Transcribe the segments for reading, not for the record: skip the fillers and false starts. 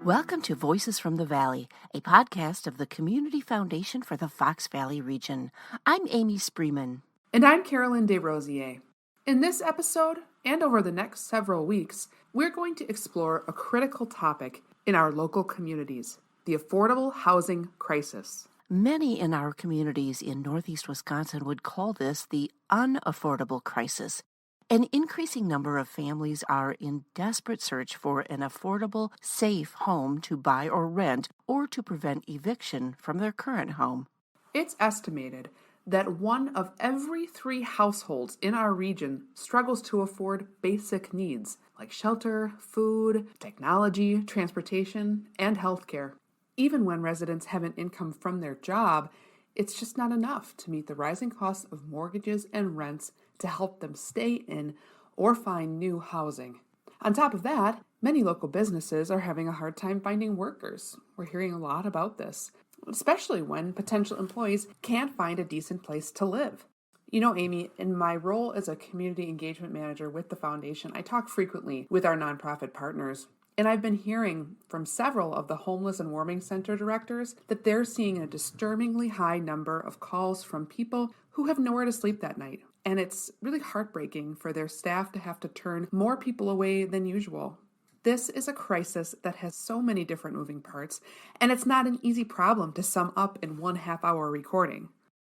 Welcome to Voices from the Valley, a podcast of the Community Foundation for the Fox Valley region. I'm Amy Spreeman. And I'm Carolyn DesRosiers. In this episode, and over the next several weeks, we're going to explore a critical topic in our local communities, the affordable housing crisis. Many in our communities in Northeast Wisconsin would call this the unaffordable crisis. An increasing number of families are in desperate search for an affordable, safe home to buy or rent, or to prevent eviction from their current home. It's estimated that 1 of every 3 households in our region struggles to afford basic needs like shelter, food, technology, transportation, and healthcare. Even when residents have an income from their job, it's just not enough to meet the rising costs of mortgages and rents to help them stay in or find new housing. On top of that, many local businesses are having a hard time finding workers. We're hearing a lot about this, especially when potential employees can't find a decent place to live. You know, Amy, in my role as a community engagement manager with the foundation, I talk frequently with our nonprofit partners. And I've been hearing from several of the homeless and warming center directors that they're seeing a disturbingly high number of calls from people who have nowhere to sleep that night. And it's really heartbreaking for their staff to have to turn more people away than usual. This is a crisis that has so many different moving parts, and it's not an easy problem to sum up in 1 half-hour recording.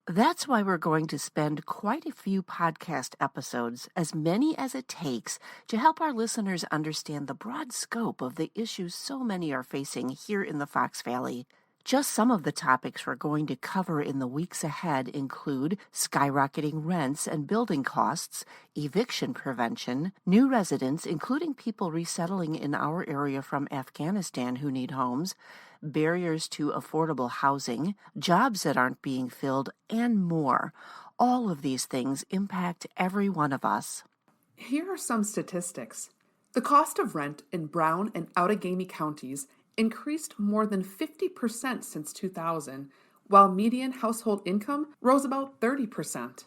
That's why we're going to spend quite a few podcast episodes, as many as it takes, to help our listeners understand the broad scope of the issues so many are facing here in the Fox Valley. Just some of the topics we're going to cover in the weeks ahead include skyrocketing rents and building costs, eviction prevention, new residents, including people resettling in our area from Afghanistan who need homes, barriers to affordable housing, jobs that aren't being filled, and more. All of these things impact every one of us. Here are some statistics. The cost of rent in Brown and Outagamie counties increased more than 50% since 2000, while median household income rose about 30%.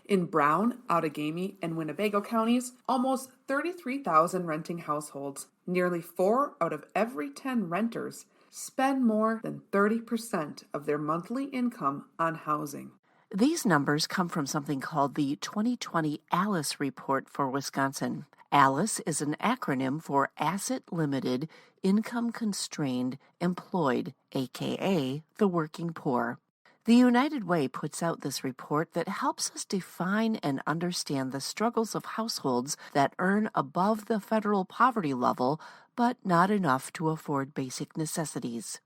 In Brown, Outagamie, and Winnebago counties, almost 33,000 renting households, nearly 4 out of every 10 renters, spend more than 30% of their monthly income on housing. These numbers come from something called the 2020 ALICE report for Wisconsin. ALICE is an acronym for Asset Limited, Income Constrained, Employed, aka the working poor. The United Way puts out this report that helps us define and understand the struggles of households that earn above the federal poverty level, but not enough to afford basic necessities.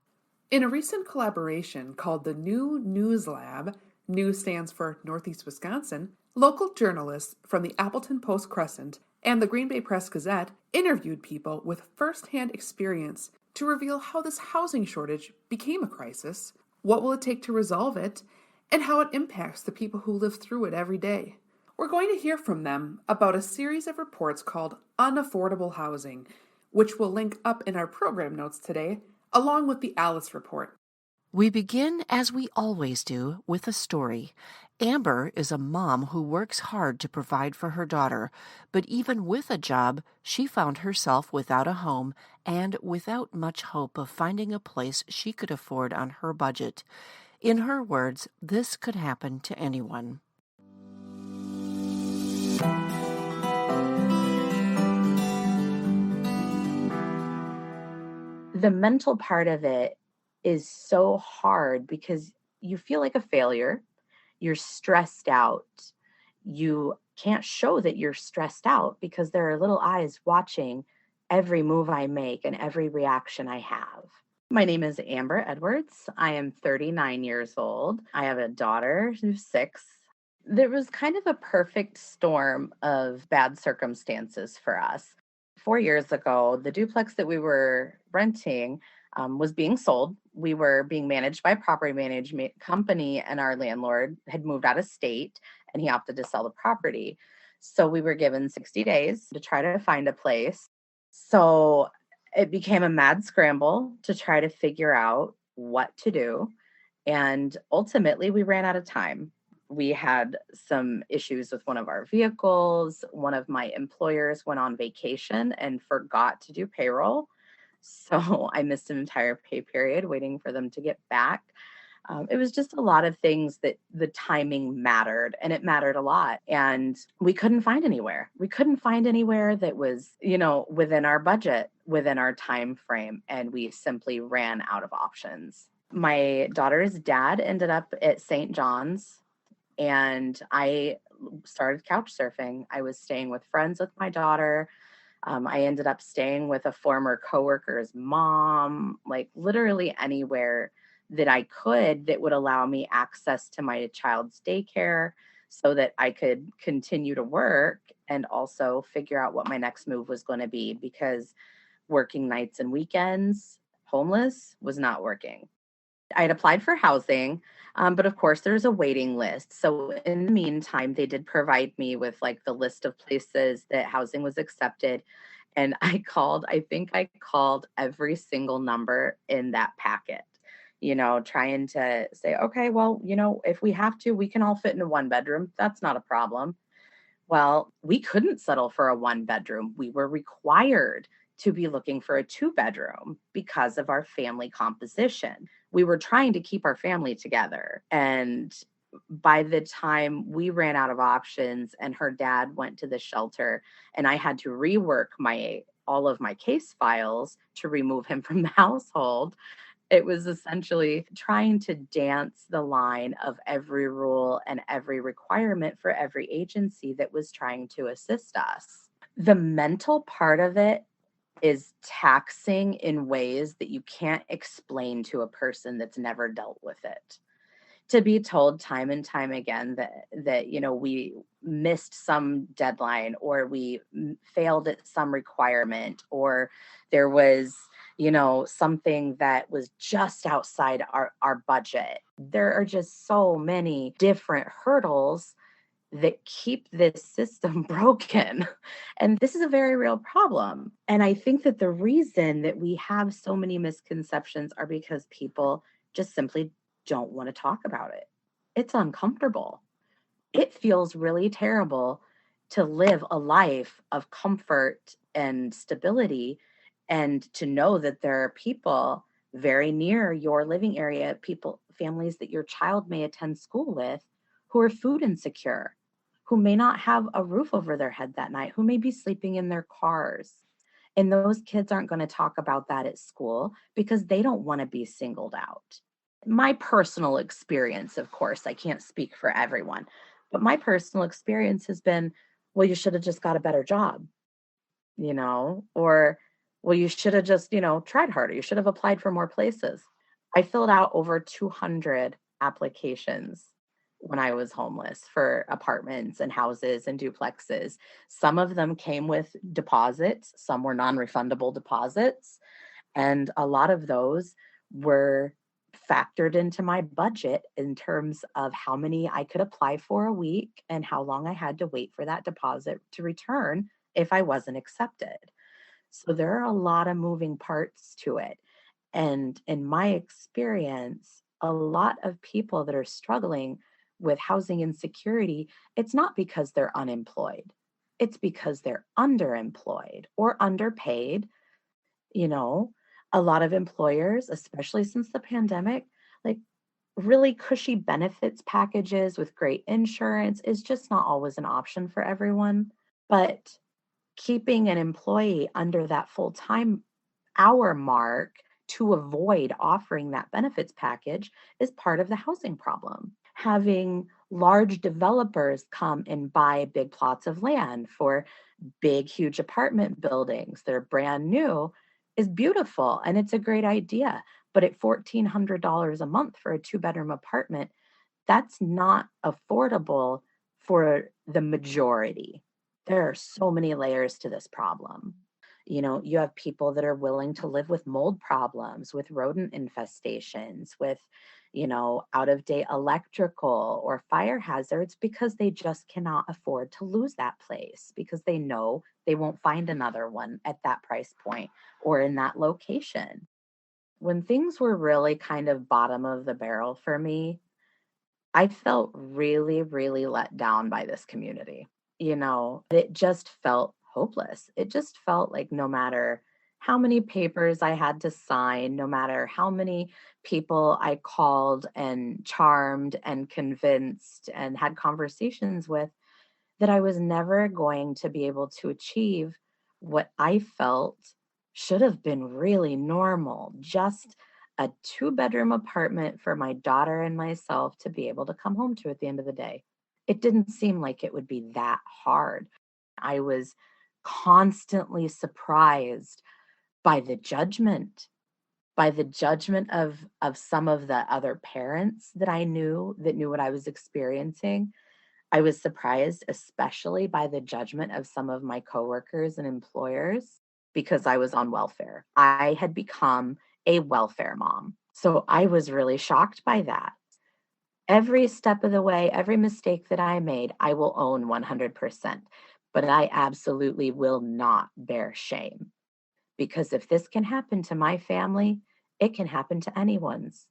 In a recent collaboration called the New News Lab, News stands for Northeast Wisconsin, local journalists from the Appleton Post-Crescent and the Green Bay Press-Gazette interviewed people with first-hand experience to reveal how this housing shortage became a crisis, what will it take to resolve it, and how it impacts the people who live through it every day. We're going to hear from them about a series of reports called Unaffordable Housing, which we'll link up in our program notes today, along with the ALICE report. We begin, as we always do, with a story. Amber is a mom who works hard to provide for her daughter, but even with a job, she found herself without a home and without much hope of finding a place she could afford on her budget. In her words, this could happen to anyone. The mental part of it is so hard because you feel like a failure. You're stressed out. You can't show that you're stressed out because there are little eyes watching every move I make and every reaction I have. My name is Amber Edwards. I am 39 years old. I have a daughter who's 6. There was kind of a perfect storm of bad circumstances for us. 4 years ago, the duplex that we were renting was being sold. We were being managed by a property management company, and our landlord had moved out of state, and he opted to sell the property. So we were given 60 days to try to find a place. So it became a mad scramble to try to figure out what to do. And ultimately, we ran out of time. We had some issues with one of our vehicles. One of my employers went on vacation and forgot to do payroll. So I missed an entire pay period waiting for them to get back. It was just a lot of things that the timing mattered, and it mattered a lot. And we couldn't find anywhere. We couldn't find anywhere that was, within our budget, within our time frame, and we simply ran out of options. My daughter's dad ended up at St. John's, and I started couch surfing. I was staying with friends with my daughter. I ended up staying with a former coworker's mom, like literally anywhere that I could that would allow me access to my child's daycare so that I could continue to work and also figure out what my next move was going to be, because working nights and weekends, homeless, was not working. I had applied for housing, but of course there's a waiting list. So in the meantime, they did provide me with like the list of places that housing was accepted. And I think I called every single number in that packet, trying to say, okay, well, if we have to, we can all fit in a one bedroom. That's not a problem. Well, we couldn't settle for a one bedroom. We were required to be looking for a two bedroom because of our family composition. We were trying to keep our family together. And by the time we ran out of options and her dad went to the shelter and I had to rework all of my case files to remove him from the household, it was essentially trying to dance the line of every rule and every requirement for every agency that was trying to assist us. The mental part of it is taxing in ways that you can't explain to a person that's never dealt with it. To be told time and time again that we missed some deadline, or we failed at some requirement, or there was something that was just outside our budget. There are just so many different hurdles that keep this system broken. And this is a very real problem. And I think that the reason that we have so many misconceptions are because people just simply don't want to talk about it. It's uncomfortable. It feels really terrible to live a life of comfort and stability, and to know that there are people very near your living area, families that your child may attend school with, who are food insecure, who may not have a roof over their head that night, who may be sleeping in their cars. And those kids aren't going to talk about that at school because they don't want to be singled out. My personal experience, of course, I can't speak for everyone, but my personal experience has been, well, you should have just got a better job, or, well, you should have just, tried harder. You should have applied for more places. I filled out over 200 applications when I was homeless for apartments and houses and duplexes. Some of them came with deposits, some were non-refundable deposits, and a lot of those were factored into my budget in terms of how many I could apply for a week and how long I had to wait for that deposit to return if I wasn't accepted. So there are a lot of moving parts to it. And in my experience, a lot of people that are struggling with housing insecurity, it's not because they're unemployed. It's because they're underemployed or underpaid. You know, a lot of employers, especially since the pandemic, like really cushy benefits packages with great insurance is just not always an option for everyone. But keeping an employee under that full-time hour mark to avoid offering that benefits package is part of the housing problem. Having large developers come and buy big plots of land for big, huge apartment buildings that are brand new is beautiful and it's a great idea. But at $1,400 a month for a two-bedroom apartment, that's not affordable for the majority. There are so many layers to this problem. You have people that are willing to live with mold problems, with rodent infestations, with, out of date electrical or fire hazards because they just cannot afford to lose that place because they know they won't find another one at that price point or in that location. When things were really kind of bottom of the barrel for me, I felt really, really let down by this community. It just felt hopeless. It just felt like no matter how many papers I had to sign, no matter how many people I called and charmed and convinced and had conversations with, that I was never going to be able to achieve what I felt should have been really normal, just a two-bedroom apartment for my daughter and myself to be able to come home to at the end of the day. It didn't seem like it would be that hard. I was constantly surprised by the judgment, of some of the other parents that I knew that knew what I was experiencing. I was surprised, especially by the judgment of some of my coworkers and employers because I was on welfare. I had become a welfare mom. So I was really shocked by that. Every step of the way, every mistake that I made, I will own 100%. But I absolutely will not bear shame because if this can happen to my family, it can happen to anyone's.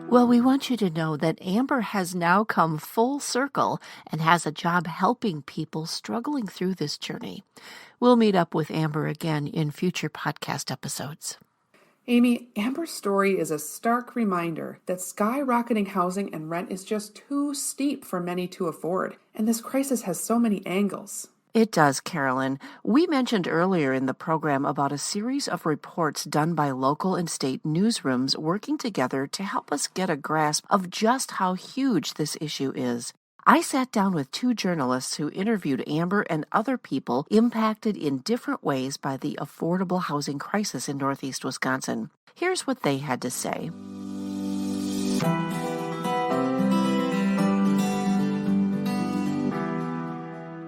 Well, we want you to know that Amber has now come full circle and has a job helping people struggling through this journey. We'll meet up with Amber again in future podcast episodes. Amy, Amber's story is a stark reminder that skyrocketing housing and rent is just too steep for many to afford, and this crisis has so many angles. It does, Carolyn. We mentioned earlier in the program about a series of reports done by local and state newsrooms working together to help us get a grasp of just how huge this issue is. I sat down with two journalists who interviewed Amber and other people impacted in different ways by the affordable housing crisis in Northeast Wisconsin. Here's what they had to say.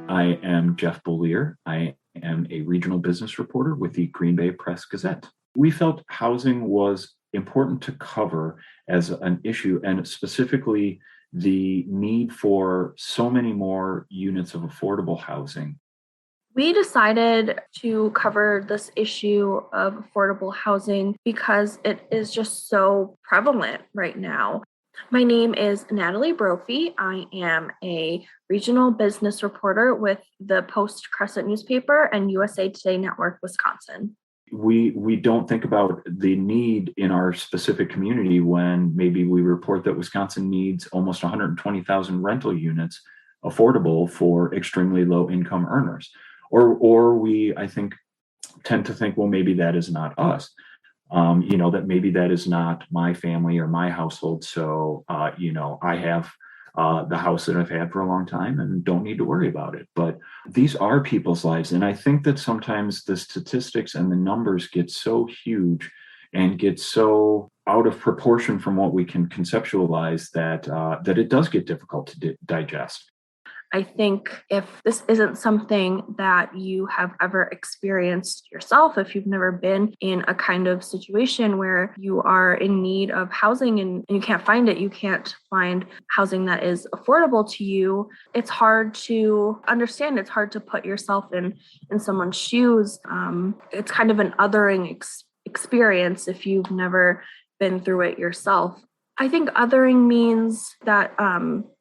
I am Jeff Bollier. I am a regional business reporter with the Green Bay Press-Gazette. We felt housing was important to cover as an issue, and specifically the need for so many more units of affordable housing. We decided to cover this issue of affordable housing because it is just so prevalent right now. My name is Natalie Brophy. I am a regional business reporter with the Post Crescent newspaper and USA Today Network, Wisconsin. We don't think about the need in our specific community when maybe we report that Wisconsin needs almost 120,000 rental units affordable for extremely low income earners. Or we, I think, tend to think, well, maybe that is not us. That maybe that is not my family or my household. So, I have the house that I've had for a long time and don't need to worry about it. But these are people's lives. And I think that sometimes the statistics and the numbers get so huge and get so out of proportion from what we can conceptualize that it does get difficult to digest. I think if this isn't something that you have ever experienced yourself, if you've never been in a kind of situation where you are in need of housing and you can't find it, you can't find housing that is affordable to you, it's hard to understand. It's hard to put yourself in someone's shoes. It's kind of an othering experience if you've never been through it yourself. I think othering means that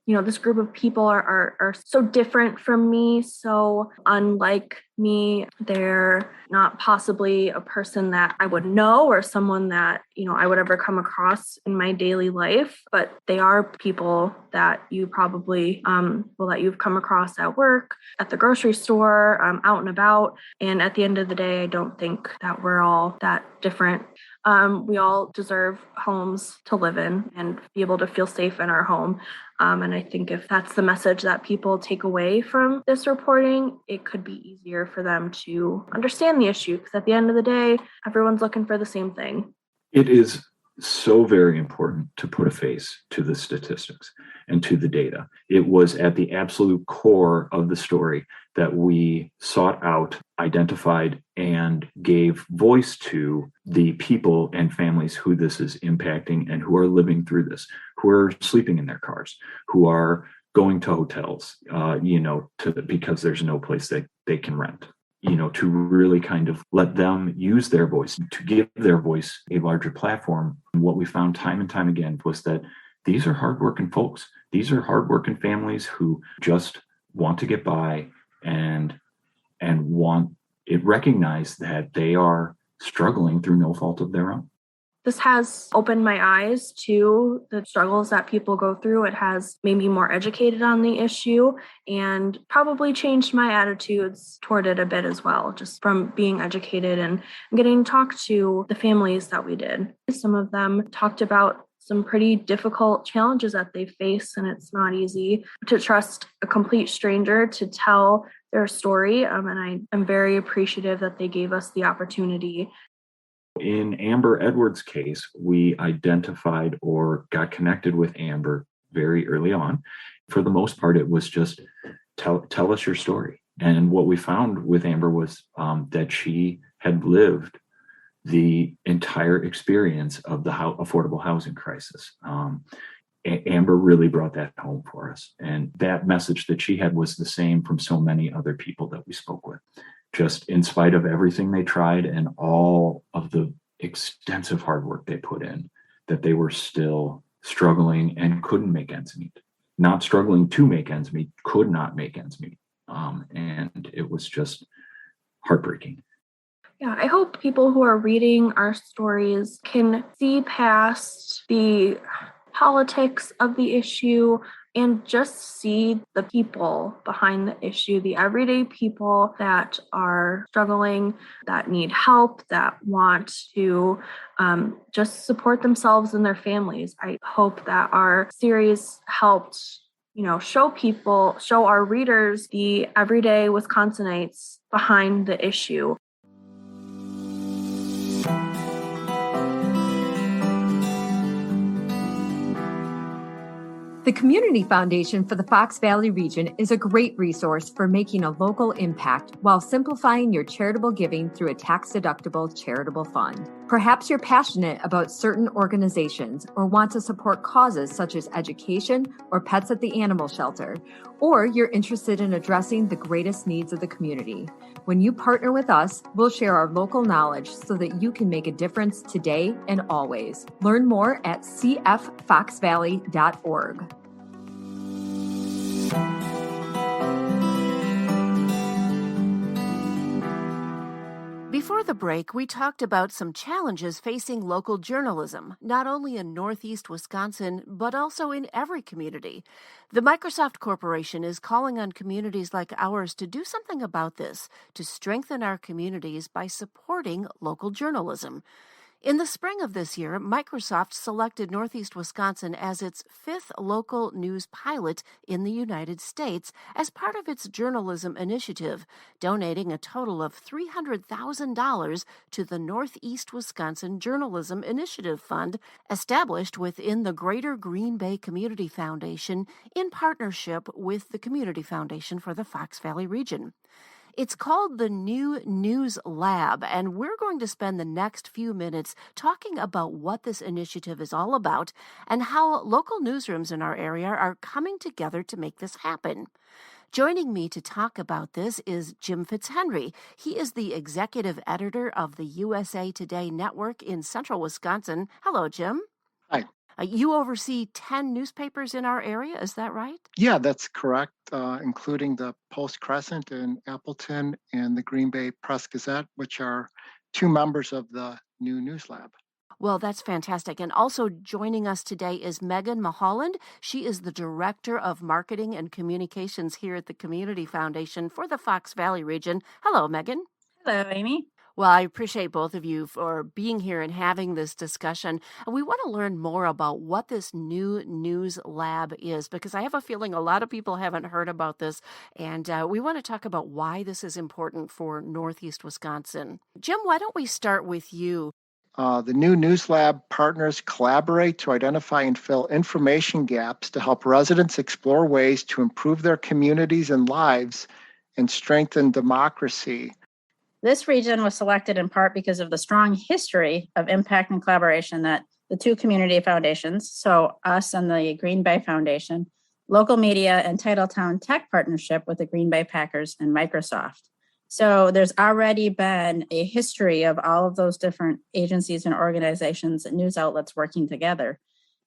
this group of people are so different from me, so unlike me. They're not possibly a person that I would know or someone that, I would ever come across in my daily life, but they are people that you probably, that you've come across at work, at the grocery store, out and about. And at the end of the day, I don't think that we're all that different. We all deserve homes to live in and be able to feel safe in our home. And I think if that's the message that people take away from this reporting, it could be easier for them to understand the issue. Because at the end of the day, everyone's looking for the same thing. It is so very important to put a face to the statistics and to the data. It was at the absolute core of the story that we sought out, identified, and gave voice to the people and families who this is impacting and who are living through this, who are sleeping in their cars, who are going to hotels, because there's no place that they can rent. To really kind of let them use their voice, to give their voice a larger platform. And what we found time and time again was that these are hardworking folks. These are hardworking families who just want to get by and want it recognized that they are struggling through no fault of their own. This has opened my eyes to the struggles that people go through. It has made me more educated on the issue and probably changed my attitudes toward it a bit as well, just from being educated and getting to talk to the families that we did. Some of them talked about some pretty difficult challenges that they face, and it's not easy to trust a complete stranger to tell their story. And I'm very appreciative that they gave us the opportunity. In Amber Edwards' case, we identified or got connected with Amber very early on. For the most part, it was just tell us your story. And what we found with Amber was that she had lived the entire experience of the affordable housing crisis. Amber really brought that home for us. And that message that she had was the same from so many other people that we spoke with. Just in spite of everything they tried and all of the extensive hard work they put in, that they were still struggling and couldn't make ends meet. Not struggling to make ends meet, could not make ends meet. And it was just heartbreaking. Yeah, I hope people who are reading our stories can see past the politics of the issue and just see the people behind the issue, the everyday people that are struggling, that need help, that want to just support themselves and their families. I hope that our series helped, show our readers the everyday Wisconsinites behind the issue. The Community Foundation for the Fox Valley region is a great resource for making a local impact while simplifying your charitable giving through a tax-deductible charitable fund. Perhaps you're passionate about certain organizations or want to support causes such as education or pets at the animal shelter, or you're interested in addressing the greatest needs of the community. When you partner with us, we'll share our local knowledge so that you can make a difference today and always. Learn more at cffoxvalley.org. Before the break, we talked about some challenges facing local journalism, not only in Northeast Wisconsin, but also in every community. The Microsoft Corporation is calling on communities like ours to do something about this, to strengthen our communities by supporting local journalism. In the spring of this year, Microsoft selected Northeast Wisconsin as its 5th local news pilot in the United States as part of its journalism initiative, donating a total of $300,000 to the Northeast Wisconsin Journalism Initiative Fund, established within the Greater Green Bay Community Foundation in partnership with the Community Foundation for the Fox Valley region. It's called the New News Lab, and we're going to spend the next few minutes talking about what this initiative is all about and how local newsrooms in our area are coming together to make this happen. Joining me to talk about this is Jim Fitzhenry. He is the executive editor of the USA Today Network in central Wisconsin. Hello, Jim. Hi. You oversee 10 newspapers in our area, is that right? Yeah, that's correct, including the Post-Crescent in Appleton and the Green Bay Press-Gazette, which are 2 members of the New News Lab. Well, that's fantastic. And also joining us today is Megan Mulholland. She is the Director of Marketing and Communications here at the Community Foundation for the Fox Valley region. Hello, Megan. Hello, Amy. Well, I appreciate both of you for being here and having this discussion. We want to learn more about what this New News Lab is, because I have a feeling a lot of people haven't heard about this, and we want to talk about why this is important for Northeast Wisconsin. Jim, why don't we start with you? The New News Lab partners collaborate to identify and fill information gaps to help residents explore ways to improve their communities and lives and strengthen democracy. This region was selected in part because of the strong history of impact and collaboration that the 2 community foundations, so us and the Green Bay Foundation, local media, and Titletown Tech partnership with the Green Bay Packers and Microsoft. So there's already been a history of all of those different agencies and organizations and news outlets working together.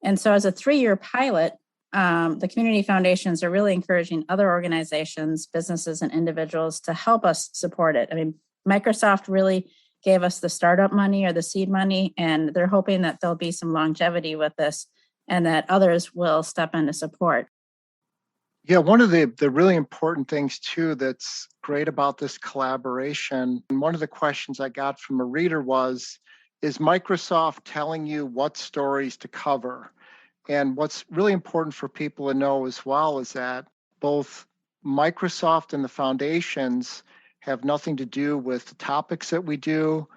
And so as a 3-year pilot, the community foundations are really encouraging other organizations, businesses, and individuals to help us support it. I mean, Microsoft really gave us the startup money or the seed money, and they're hoping that there'll be some longevity with this and that others will step in to support. Yeah, one of the really important things too that's great about this collaboration, and one of the questions I got from a reader was, is Microsoft telling you what stories to cover? And what's really important for people to know as well is that both Microsoft and the foundations have nothing to do with the topics that we do,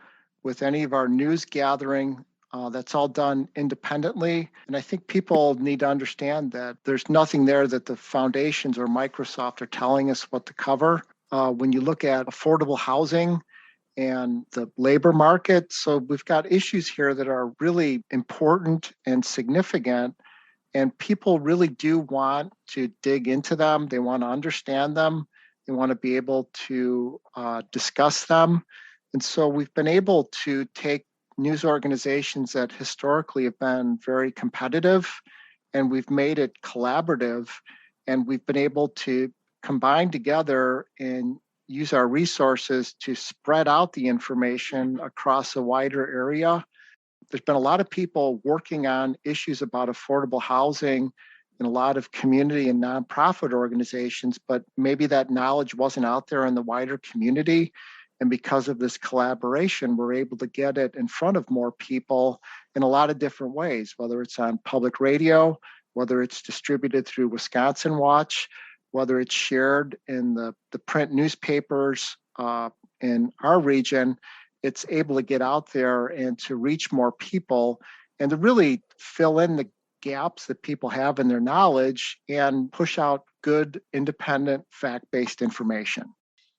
with any of our news gathering. That's all done independently. And I think people need to understand that there's nothing there that the foundations or Microsoft are telling us what to cover. When you look at affordable housing and the labor market, so we've got issues here that are really important and significant. And people really do want to dig into them. They want to understand them. They want to be able to discuss them. And so we've been able to take news organizations that historically have been very competitive, and we've made it collaborative, and we've been able to combine together and use our resources to spread out the information across a wider area. There's been a lot of people working on issues about affordable housing in a lot of community and nonprofit organizations, but maybe that knowledge wasn't out there in the wider community. And because of this collaboration, we're able to get it in front of more people in a lot of different ways, whether it's on public radio, whether it's distributed through Wisconsin Watch, whether it's shared in the print newspapers in our region. It's able to get out there and to reach more people and to really fill in the gaps that people have in their knowledge and push out good, independent, fact-based information.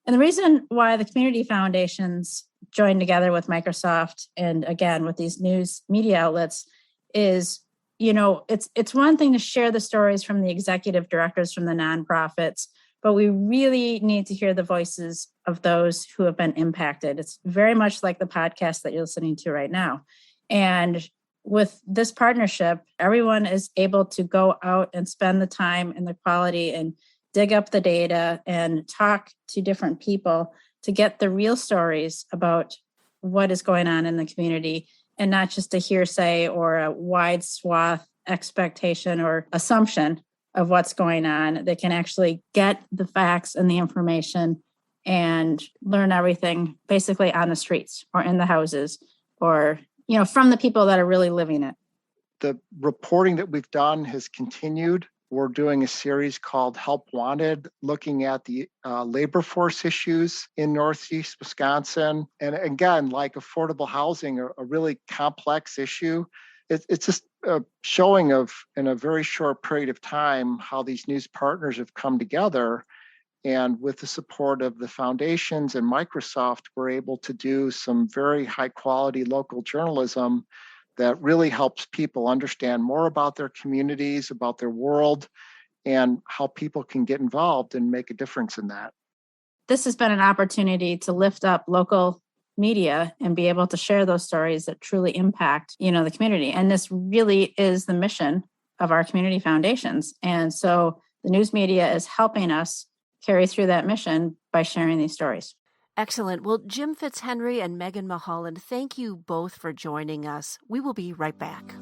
And the reason why the community foundations joined together with Microsoft and again with these news media outlets is, it's one thing to share the stories from the executive directors from the nonprofits, but we really need to hear the voices of those who have been impacted. It's very much like the podcast that you're listening to right now. And with this partnership, everyone is able to go out and spend the time and the quality and dig up the data and talk to different people to get the real stories about what is going on in the community and not just a hearsay or a wide swath expectation or assumption of what's going on. They can actually get the facts and the information and learn everything basically on the streets or in the houses or, from the people that are really living it. The reporting that we've done has continued. We're doing a series called Help Wanted, looking at the labor force issues in Northeast Wisconsin. And again, like affordable housing, a really complex issue. It's just a showing of, in a very short period of time, how these news partners have come together. And with the support of the foundations and Microsoft, we're able to do some very high quality local journalism that really helps people understand more about their communities, about their world, and how people can get involved and make a difference in that. This has been an opportunity to lift up local media and be able to share those stories that truly impact, the community. And this really is the mission of our community foundations. And so the news media is helping us carry through that mission by sharing these stories. Excellent. Well, Jim Fitzhenry and Megan Mulholland, thank you both for joining us. We will be right back.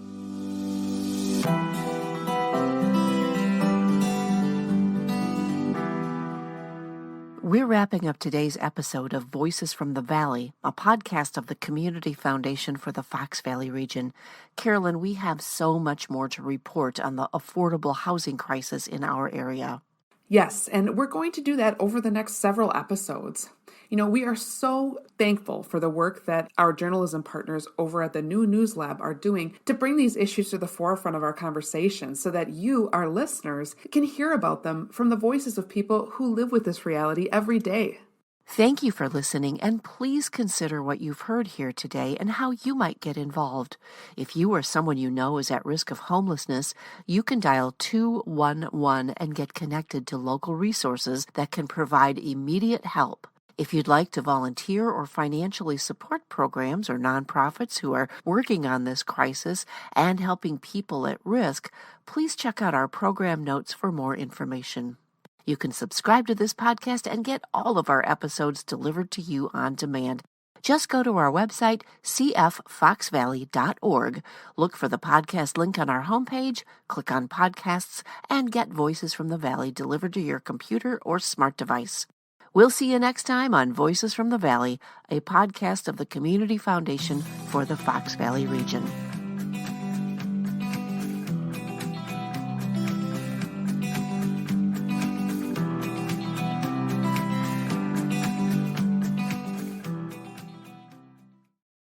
We're wrapping up today's episode of Voices from the Valley, a podcast of the Community Foundation for the Fox Valley region. Carolyn, we have so much more to report on the affordable housing crisis in our area. Yes, and we're going to do that over the next several episodes. We are so thankful for the work that our journalism partners over at the New News Lab are doing to bring these issues to the forefront of our conversation so that you, our listeners, can hear about them from the voices of people who live with this reality every day. Thank you for listening, and please consider what you've heard here today and how you might get involved. If you or someone you know is at risk of homelessness, you can dial 211 and get connected to local resources that can provide immediate help. If you'd like to volunteer or financially support programs or nonprofits who are working on this crisis and helping people at risk, please check out our program notes for more information. You can subscribe to this podcast and get all of our episodes delivered to you on demand. Just go to our website, cffoxvalley.org, look for the podcast link on our homepage, click on podcasts, and get Voices from the Valley delivered to your computer or smart device. We'll see you next time on Voices from the Valley, a podcast of the Community Foundation for the Fox Valley region.